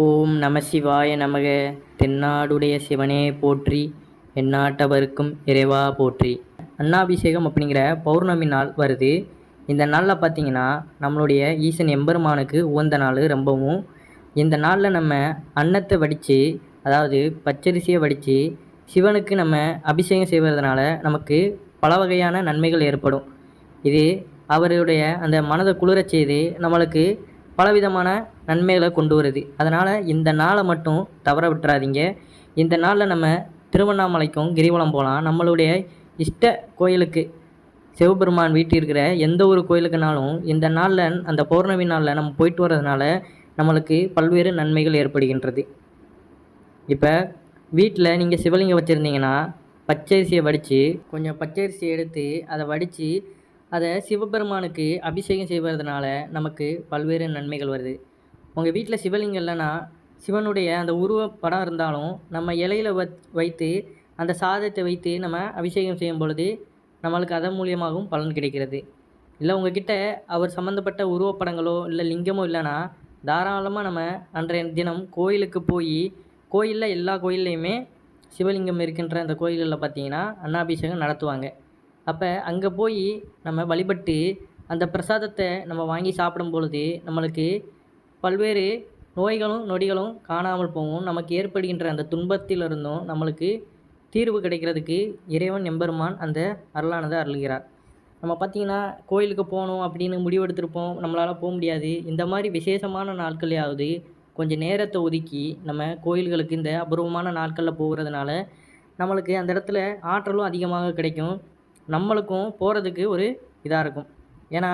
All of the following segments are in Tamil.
ஓம் நம சிவாய நமக. தென்னாடுடைய சிவனே போற்றி, எந்நாட்டவர்க்கும் இறைவா போற்றி. அன்னாபிஷேகம் அப்படிங்கிற பௌர்ணமி நாள் வருது. இந்த நாளில் பார்த்தீங்கன்னா நம்மளுடைய ஈசன் எம்பெருமானுக்கு உகந்த நாள் ரொம்பவும். இந்த நாளில் நம்ம அன்னத்தை வடித்து, அதாவது பச்சரிசியை வடித்து சிவனுக்கு நம்ம அபிஷேகம் செய்வதனால நமக்கு பல வகையான நன்மைகள் ஏற்படும். இது அவருடைய அந்த மனதை குளிரச் செய்து நம்மளுக்கு பலவிதமான நன்மைகளை கொண்டு வருது. அதனால் இந்த நாளை மட்டும் தவற விட்டுறாதீங்க. இந்த நாளில் நம்ம திருவண்ணாமலைக்கும் கிரிவலம் போகலாம். நம்மளுடைய இஷ்ட கோயிலுக்கு, சிவபெருமான் வீட்டில் இருக்கிற எந்த ஒரு கோயிலுக்குனாலும் இந்த நாளில், அந்த பௌர்ணமி நாளில் நம்ம போயிட்டு வர்றதுனால நம்மளுக்கு பல்வேறு நன்மைகள் ஏற்படுகின்றது. இப்போ வீட்டில் நீங்கள் சிவலிங்கம் வச்சுருந்தீங்கன்னா பச்சரிசியை வடித்து, கொஞ்சம் பச்சரிசியை எடுத்து அதை வடித்து அதை சிவபெருமானுக்கு அபிஷேகம் செய்வதனால நமக்கு பல்வேறு நன்மைகள் வருது. உங்கள் வீட்டில் சிவலிங்கம் இல்லைன்னா சிவனுடைய அந்த உருவப்படம் இருந்தாலும் நம்ம இலையில் வைத்து அந்த சாதத்தை வைத்து நம்ம அபிஷேகம் செய்யும் பொழுது நம்மளுக்கு அதன் மூலியமாகவும் பலன் கிடைக்கிறது. இல்லை உங்ககிட்ட அவர் சம்மந்தப்பட்ட உருவப்படங்களோ இல்லை லிங்கமோ இல்லைன்னா தாராளமாக நம்ம அன்றைய தினம் கோயிலுக்கு போய், கோயிலில் எல்லா கோயில்லையுமே சிவலிங்கம் இருக்கின்ற அந்த கோயில்களில் பார்த்திங்கன்னா அன்னாபிஷேகம் நடத்துவாங்க. அப்போ அங்கே போய் நம்ம வழிபட்டு அந்த பிரசாதத்தை நம்ம வாங்கி சாப்பிடும் பொழுது நம்மளுக்கு பல்வேறு நோய்களும் நொடிகளும் காணாமல் போகும். நமக்கு ஏற்படுகின்ற அந்த துன்பத்திலிருந்தும் நம்மளுக்கு தீர்வு கிடைக்கிறதுக்கு இறைவன் எம்பெருமான் அந்த அருளானதை அருள்கிறார். நம்ம பார்த்திங்கன்னா கோயிலுக்கு போகணும் அப்படின்னு முடிவெடுத்திருப்போம், நம்மளால் போக முடியாது. இந்த மாதிரி விசேஷமான நாட்களையாவது கொஞ்சம் நேரத்தை ஒதுக்கி நம்ம கோயில்களுக்கு இந்த அபூர்வமான நாட்களில் போகிறதுனால நம்மளுக்கு அந்த இடத்துல ஆற்றலும் அதிகமாக கிடைக்கும். நம்மளுக்கும் போகிறதுக்கு ஒரு இதாக இருக்கும். ஏன்னா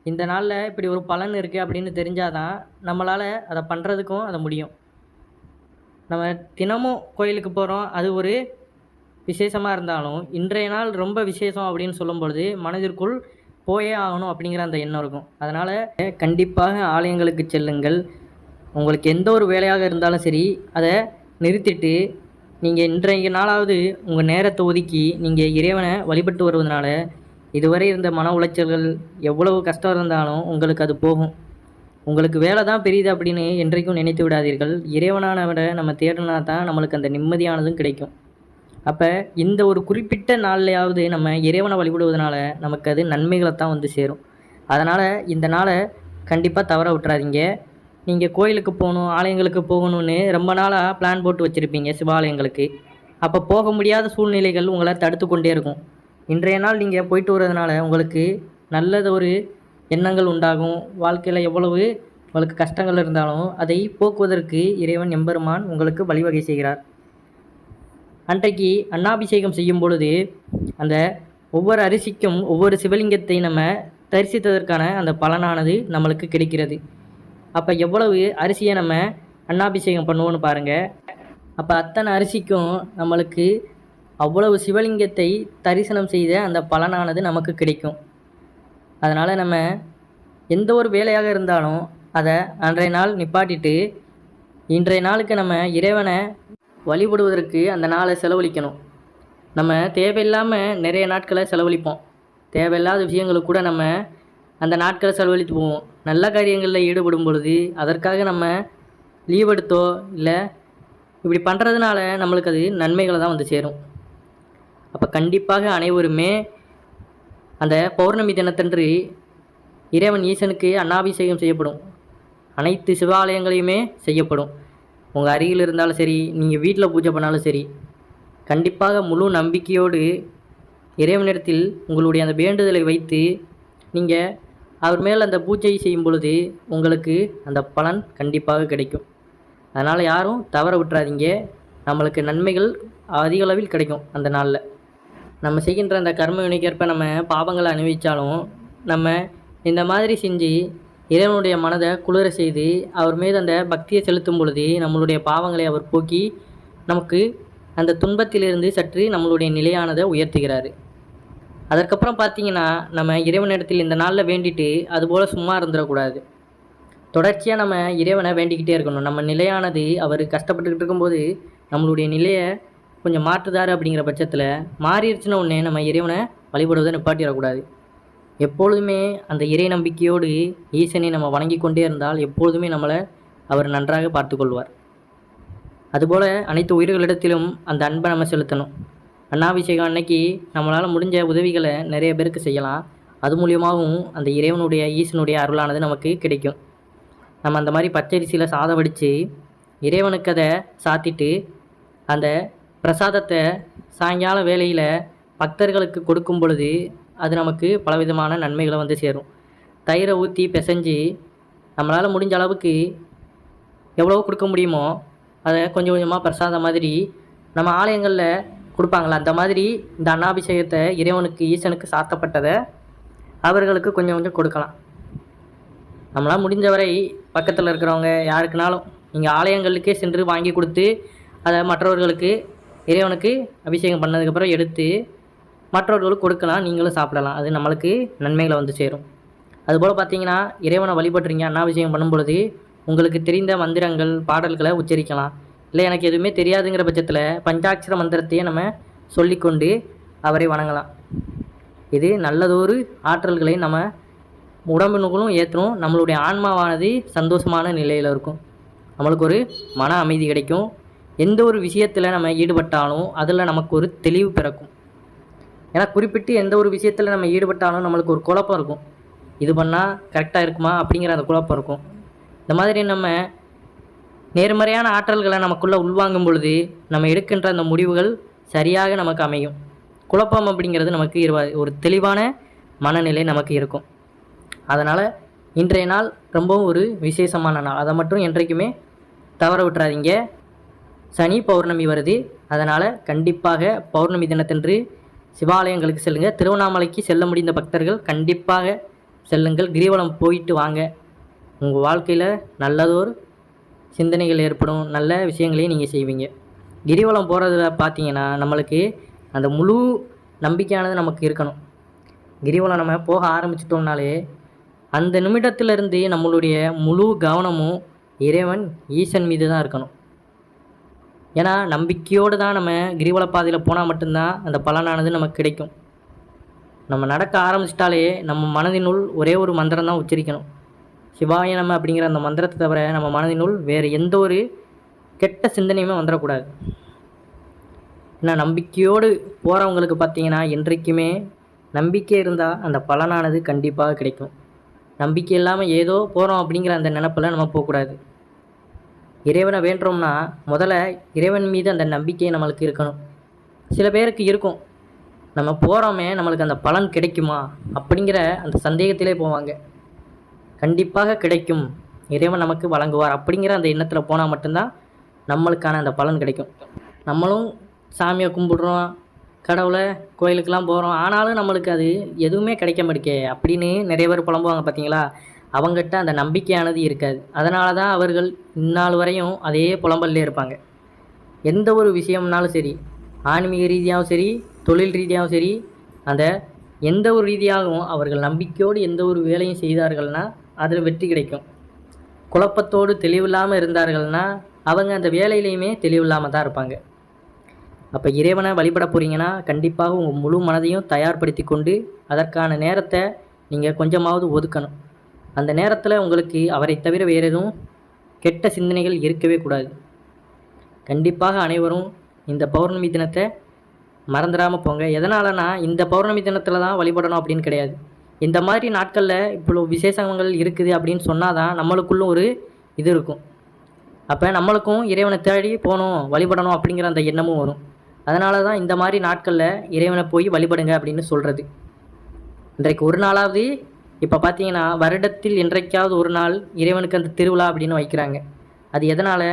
இந்த நாளில் இப்படி ஒரு பலன் இருக்குது அப்படின்னு தெரிஞ்சால் தான் நம்மளால் அதை பண்ணுறதுக்கும் அதை முடியும். நம்ம தினமும் கோயிலுக்கு போகிறோம், அது ஒரு விசேஷமாக இருந்தாலும் இன்றைய நாள் ரொம்ப விசேஷம் அப்படின்னு சொல்லும் பொழுது மனதிற்குள் போயே ஆகணும் அப்படிங்கிற அந்த எண்ணம் இருக்கும். அதனால் கண்டிப்பாக ஆலயங்களுக்கு செல்லுங்கள். உங்களுக்கு எந்த ஒரு வேலையாக இருந்தாலும் சரி, அதை நிறுத்திட்டு நீங்கள் இன்றைய நாளாவது உங்கள் நேரத்தை ஒதுக்கி நீங்கள் இறைவனை வழிபட்டு வருவதனால இதுவரை இருந்த மன உளைச்சல்கள், எவ்வளவு கஷ்டம் இருந்தாலும் உங்களுக்கு அது போகும். உங்களுக்கு வேலை தான் பெரியது அப்படின்னு என்றைக்கும் நினைத்து விடாதீர்கள். இறைவனானவரை நம்ம தேடினா தான் நம்மளுக்கு அந்த நிம்மதியானதும் கிடைக்கும். அப்போ இந்த ஒரு குறிப்பிட்ட நாள்லையாவது நம்ம இறைவனை வழிபடுவதனால நமக்கு அது நன்மைகளை தான் வந்து சேரும். அதனால் இந்த நாளை கண்டிப்பாக தவற விட்டுறாதீங்க. நீங்கள் கோயிலுக்கு போகணும், ஆலயங்களுக்கு போகணும்னு ரொம்ப நாளாக பிளான் போட்டு வச்சுருப்பீங்க சிவாலயங்களுக்கு. அப்போ போக முடியாத சூழ்நிலைகள் உங்களை தடுத்து கொண்டே இருக்கும். இன்றைய நாள் நீங்கள் போயிட்டு வர்றதுனால உங்களுக்கு நல்லது ஒரு எண்ணங்கள் உண்டாகும். வாழ்க்கையில் எவ்வளவு உங்களுக்கு கஷ்டங்கள் இருந்தாலும் அதை போக்குவதற்கு இறைவன் எம்பெருமான் உங்களுக்கு வழிவகை செய்கிறார். அன்றைக்கு அன்னாபிஷேகம் செய்யும் பொழுது அந்த ஒவ்வொரு அரிசிக்கும் ஒவ்வொரு சிவலிங்கத்தை நம்ம தரிசித்ததற்கான அந்த பலனானது நம்மளுக்கு கிடைக்கிறது. அப்போ எவ்வளவு அரிசியை நம்ம அன்னாபிஷேகம் பண்ணுவோன்னு பாருங்கள். அப்போ அத்தனை அரிசிக்கும் நம்மளுக்கு அவ்வளவு சிவலிங்கத்தை தரிசனம் செய்த அந்த பலனானது நமக்கு கிடைக்கும். அதனால் நம்ம எந்த ஒரு வேலையாக இருந்தாலும் அதை அன்றைய நாள் நிப்பாட்டிட்டு இன்றைய நாளுக்கு நம்ம இறைவனை வழிபடுவதற்கு அந்த நாளை செலவழிக்கணும். நம்ம தேவையில்லாமல் நிறைய நாட்களை செலவழிப்போம். தேவையில்லாத விஷயங்களுக்கு கூட நம்ம அந்த நாட்களை செலவழித்து போவோம். நல்ல காரியங்களில் ஈடுபடும் பொழுது அதற்காக நம்ம லீவ் எடுத்தோ இல்லை இப்படி பண்ணுறதுனால நம்மளுக்கு அது நன்மைகளை தான் வந்து சேரும். அப்போ கண்டிப்பாக அனைவருமே அந்த பௌர்ணமி தினத்தன்று இறைவன் ஈசனுக்கு அன்னாபிஷேகம் செய்யப்படும். அனைத்து சிவாலயங்களையுமே செய்யப்படும். உங்கள் அருகில் இருந்தாலும் சரி, நீங்கள் வீட்டில் பூஜை பண்ணாலும் சரி, கண்டிப்பாக முழு நம்பிக்கையோடு இறைவனிடத்தில் உங்களுடைய அந்த வேண்டுதலை வைத்து நீங்கள் அவர் மேல் அந்த பூஜை செய்யும் பொழுது உங்களுக்கு அந்த பலன் கண்டிப்பாக கிடைக்கும். அதனால் யாரும் தவற விட்டுறாதீங்க. நம்மளுக்கு நன்மைகள் அதிக அளவில் கிடைக்கும். அந்த நாளில் நம்ம செய்கின்ற அந்த கர்ம வினைக்கேற்ப நம்ம பாவங்களை அனுபவித்தாலும் நம்ம இந்த மாதிரி செஞ்சு இறைவனுடைய மனதை குளிர செய்து அவர் மீது அந்த பக்தியை செலுத்தும் பொழுது நம்மளுடைய பாவங்களை அவர் போக்கி நமக்கு அந்த துன்பத்திலிருந்து சற்று நம்மளுடைய நிலையானதை உயர்த்துகிறார். அதற்கப்புறம் பார்த்திங்கன்னா நம்ம இறைவனிடத்தில் இந்த நாளில் வேண்டிட்டு அதுபோல் சும்மா இருந்துடக்கூடாது. தொடர்ச்சியாக நம்ம இறைவனை வேண்டிக்கிட்டே இருக்கணும். நம்ம நிலையானது அவர் கஷ்டப்பட்டுக்கிட்டு இருக்கும்போது நம்மளுடைய நிலையை கொஞ்சம் மாற்றுதார் அப்படிங்கிற பட்சத்தில் மாறிடுச்சுன்னா உடனே நம்ம இறைவனை வழிபடுவதை நிப்பாட்டிடக்கூடாது. எப்பொழுதுமே அந்த இறை நம்பிக்கையோடு ஈசனை நம்ம வணங்கி கொண்டே இருந்தால் எப்பொழுதுமே நம்மளை அவர் நன்றாக பார்த்துக்கொள்வார். அதுபோல் அனைத்து உயிர்களிடத்திலும் அந்த அன்பை நம்ம செலுத்தணும். அன்னாபிஷேகம் அன்னைக்கு நம்மளால் முடிஞ்ச உதவிகளை நிறைய பேருக்கு செய்யலாம். அது மூலியமாகவும் அந்த இறைவனுடைய ஈசனுடைய அருளானது நமக்கு கிடைக்கும். நம்ம அந்த மாதிரி பச்சரிசியில் சாதம் வடித்து இறைவனுக்கு அதை சாத்திட்டு அந்த பிரசாதத்தை சாயங்கால வேளையில் பக்தர்களுக்கு கொடுக்கும் பொழுது அது நமக்கு பலவிதமான நன்மைகளை வந்து சேரும். தயிரை ஊற்றி பிசைஞ்சு நம்மளால் முடிஞ்ச அளவுக்கு எவ்வளோ கொடுக்க முடியுமோ அதை கொஞ்சம் கொஞ்சமாக பிரசாதம் மாதிரி நம்ம ஆலயங்களில் கொடுப்பாங்களா, அந்த மாதிரி இந்த அன்னாபிஷேகத்தை இறைவனுக்கு ஈசனுக்கு சாத்தப்பட்டதை அவர்களுக்கு கொஞ்சம் கொஞ்சம் கொடுக்கலாம். நம்மளால் முடிஞ்சவரை பக்கத்தில் இருக்கிறவங்க யாருக்குனாலும் நீங்கள் ஆலயங்களுக்கே சென்று வாங்கி கொடுத்து அதை மற்றவர்களுக்கு இறைவனுக்கு அபிஷேகம் பண்ணதுக்கப்புறம் எடுத்து மற்றவர்களுக்கு கொடுக்கலாம், நீங்களும் சாப்பிடலாம். அது நம்மளுக்கு நன்மைகளை வந்து சேரும். அதுபோல் பார்த்தீங்கன்னா இறைவனை வழிபடுறீங்க, அன்னாபிஷேகம் பண்ணும் பொழுது உங்களுக்கு தெரிந்த மந்திரங்கள் பாடல்களை உச்சரிக்கலாம். இல்லை எனக்கு எதுவுமே தெரியாதுங்கிற பட்சத்தில் பஞ்சாட்சர மந்திரத்தையே நம்ம சொல்லிக்கொண்டு அவரை வணங்கலாம். இது நல்லதொரு ஆற்றல்களை நம்ம உடம்பினுக்குள்ளும் ஏற்றணும். நம்மளுடைய ஆன்மாவானது சந்தோஷமான நிலையில் இருக்கும். நம்மளுக்கு ஒரு மன அமைதி கிடைக்கும். எந்த ஒரு விஷயத்தில் நம்ம ஈடுபட்டாலும் அதில் நமக்கு ஒரு தெளிவு பிறக்கும். ஏன்னா குறிப்பிட்டு எந்த ஒரு விஷயத்தில் நம்ம ஈடுபட்டாலும் நம்மளுக்கு ஒரு குழப்பம் இருக்கும். இது பண்ணால் கரெக்டாக இருக்குமா அப்படிங்கிற அந்த குழப்பம் இருக்கும். இந்த மாதிரி நம்ம நேர்மறையான ஆற்றல்களை நமக்குள்ளே உள்வாங்கும் பொழுது நம்ம எடுக்கின்ற அந்த முடிவுகள் சரியாக நமக்கு அமையும். குழப்பம் அப்படிங்கிறது நமக்கு ஒரு தெளிவான மனநிலை நமக்கு இருக்கும். அதனால் இன்றைய நாள் ரொம்பவும் ஒரு விசேஷமான நாள். அதை மட்டும் என்றைக்குமே தவற விட்டுறாதீங்க. சனி பௌர்ணமி வருது. அதனால் கண்டிப்பாக பௌர்ணமி தினத்தன்று சிவாலயங்களுக்கு செல்லுங்கள். திருவண்ணாமலைக்கு செல்ல முடிந்த பக்தர்கள் கண்டிப்பாக செல்லுங்கள். கிரிவலம் போயிட்டு வாங்க. உங்கள் வாழ்க்கையில் நல்லதொரு சிந்தனைகள் ஏற்படும். நல்ல விஷயங்களையும் நீங்கள் செய்வீங்க. கிரிவலம் போகிறதுல பார்த்தீங்கன்னா நம்மளுக்கு அந்த முழு நம்பிக்கையானது நமக்கு இருக்கணும். கிரிவலம் நம்ம போக ஆரம்பிச்சிட்டோம்னாலே அந்த நிமிடத்திலிருந்து நம்மளுடைய முழு கவனமும் இறைவன் ஈசன் மீது தான் இருக்கணும். ஏன்னா நம்பிக்கையோடு தான் நம்ம கிரிவல பாதையில் போனால் மட்டும்தான் அந்த பலனானது நமக்கு கிடைக்கும். நம்ம நடக்க ஆரம்பிச்சிட்டாலே நம்ம மனதினுள் ஒரே ஒரு மந்திரம் தான் உச்சரிக்கணும். சிவாய நம அப்படிங்கிற அந்த மந்திரத்தை தவிர நம்ம மனதினுள் வேறு எந்த ஒரு கெட்ட சிந்தனையுமே வந்துடக்கூடாது. ஏன்னா நம்பிக்கையோடு போகிறவங்களுக்கு பார்த்தீங்கன்னா என்றைக்குமே நம்பிக்கை இருந்தால் அந்த பலனானது கண்டிப்பாக கிடைக்கும். நம்பிக்கை இல்லாமல் ஏதோ போகிறோம் அப்படிங்கிற அந்த நினப்பில் நம்ம போகக்கூடாது. இறைவனை வேண்டுறோம்னா முதல்ல இறைவன் மீது அந்த நம்பிக்கை நம்மளுக்கு இருக்கணும். சில பேருக்கு இருக்கும், நம்ம போகிறோமே நம்மளுக்கு அந்த பலன் கிடைக்குமா அப்படிங்கிற அந்த சந்தேகத்திலே போவாங்க. கண்டிப்பாக கிடைக்கும், இறைவன் நமக்கு வழங்குவார் அப்படிங்கிற அந்த எண்ணத்தில் போனால் மட்டும்தான் நம்மளுக்கான அந்த பலன் கிடைக்கும். நம்மளும் சாமியை கும்பிடுறோம், கடவுளை கோயிலுக்கெல்லாம் போகிறோம், ஆனாலும் நம்மளுக்கு அது எதுவுமே கிடைக்க மாட்டேக்கே அப்படின்னு நிறைய பேர் புலம்புவாங்க பார்த்தீங்களா. அவங்ககிட்ட அந்த நம்பிக்கையானது இருக்காது. அதனால தான் அவர்கள் இந்நாள் வரையும் அதே புலம்பல்லே இருப்பாங்க. எந்த ஒரு விஷயம்னாலும் சரி, ஆன்மீக ரீதியாகவும் சரி, தொழில் ரீதியாகவும் சரி, அந்த எந்த ஒரு ரீதியாகவும் அவர்கள் நம்பிக்கையோடு எந்த ஒரு வேலையும் செய்தார்கள்னா அதில் வெற்றி கிடைக்கும். குழப்பத்தோடு தெளிவில்லாமல் இருந்தார்கள்னா அவங்க அந்த வேலையிலையுமே தெளிவில்லாமல் தான் இருப்பாங்க. அப்போ இறைவனை வழிபட போகிறீங்கன்னா கண்டிப்பாக உங்கள் முழு மனதையும் தயார்படுத்தி கொண்டு அதற்கான நேரத்தை நீங்கள் கொஞ்சமாவது ஒதுக்கணும். அந்த நேரத்தில் உங்களுக்கு அவரை தவிர வேறு எதுவும் கெட்ட சிந்தனைகள் இருக்கவே கூடாது. கண்டிப்பாக அனைவரும் இந்த பௌர்ணமி தினத்தை மறந்துடாமல் போங்க. எதனாலனா இந்த பௌர்ணமி தினத்தில் தான் வழிபடணும் அப்படின்னு கிடையாது. இந்த மாதிரி நாட்களில் இவ்வளோ விசேஷங்கள் இருக்குது அப்படின்னு சொன்னால் தான் நம்மளுக்குள்ளும் ஒரு இது இருக்கும். அப்போ நம்மளுக்கும் இறைவனை தேடி போகணும், வழிபடணும் அப்படிங்கிற அந்த எண்ணமும் வரும். அதனால தான் இந்த மாதிரி நாட்களில் இறைவனை போய் வழிபடுங்க அப்படின்னு சொல்கிறது. இன்றைக்கு ஒரு நாளாவது இப்போ பார்த்தீங்கன்னா வருடத்தில் என்றைக்காவது ஒரு நாள் இறைவனுக்கு அந்த திருவிழா அப்படின்னு வைக்கிறாங்க. அது எதனால்?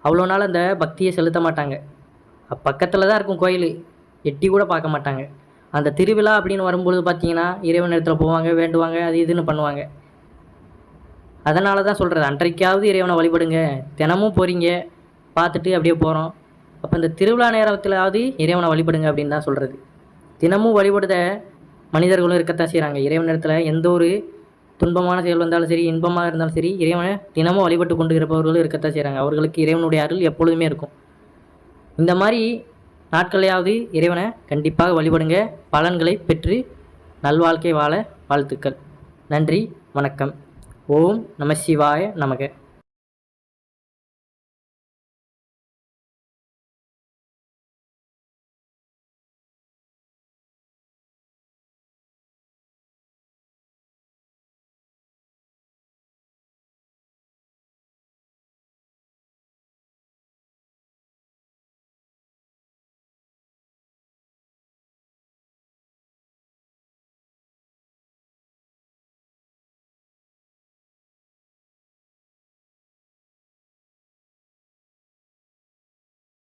அவ்வளோ நாள் அந்த பக்தியை செலுத்த மாட்டாங்க. பக்கத்தில் தான் இருக்கும் கோயில், எட்டி கூட பார்க்க மாட்டாங்க. அந்த திருவிழா அப்படின்னு வரும்பொழுது பார்த்தீங்கன்னா இறைவன் இடத்துல போவாங்க, வேண்டுவாங்க, அது இதுன்னு பண்ணுவாங்க. அதனால தான் சொல்கிறது, அன்றைக்காவது இறைவனை வழிபடுங்க. தினமும் போகிறீங்க, பார்த்துட்டு அப்படியே போகிறோம். அப்போ இந்த திருவிழா நேரத்திலாவது இறைவனை வழிபடுங்க அப்படின்னு தான் சொல்கிறது. தினமும் வழிபடுத மனிதர்களும் இருக்கத்தான் செய்கிறாங்க. இறைவன் இடத்துல எந்த ஒரு துன்பமான செயல் வந்தாலும் சரி, இன்பமாக இருந்தாலும் சரி, இறைவனை தினமும் வழிபட்டு கொண்டு இருப்பவர்களும் இருக்கத்தான் செய்கிறாங்க. அவர்களுக்கு இறைவனுடைய அருள் எப்பொழுதுமே இருக்கும். இந்த மாதிரி நாட்களையாவது இறைவனை கண்டிப்பாக வழிபடுங்க. பலன்களை பெற்று நல்வாழ்க்கை வாழ வாழ்த்துக்கள். நன்றி, வணக்கம். ஓம் நம சிவாய நமக.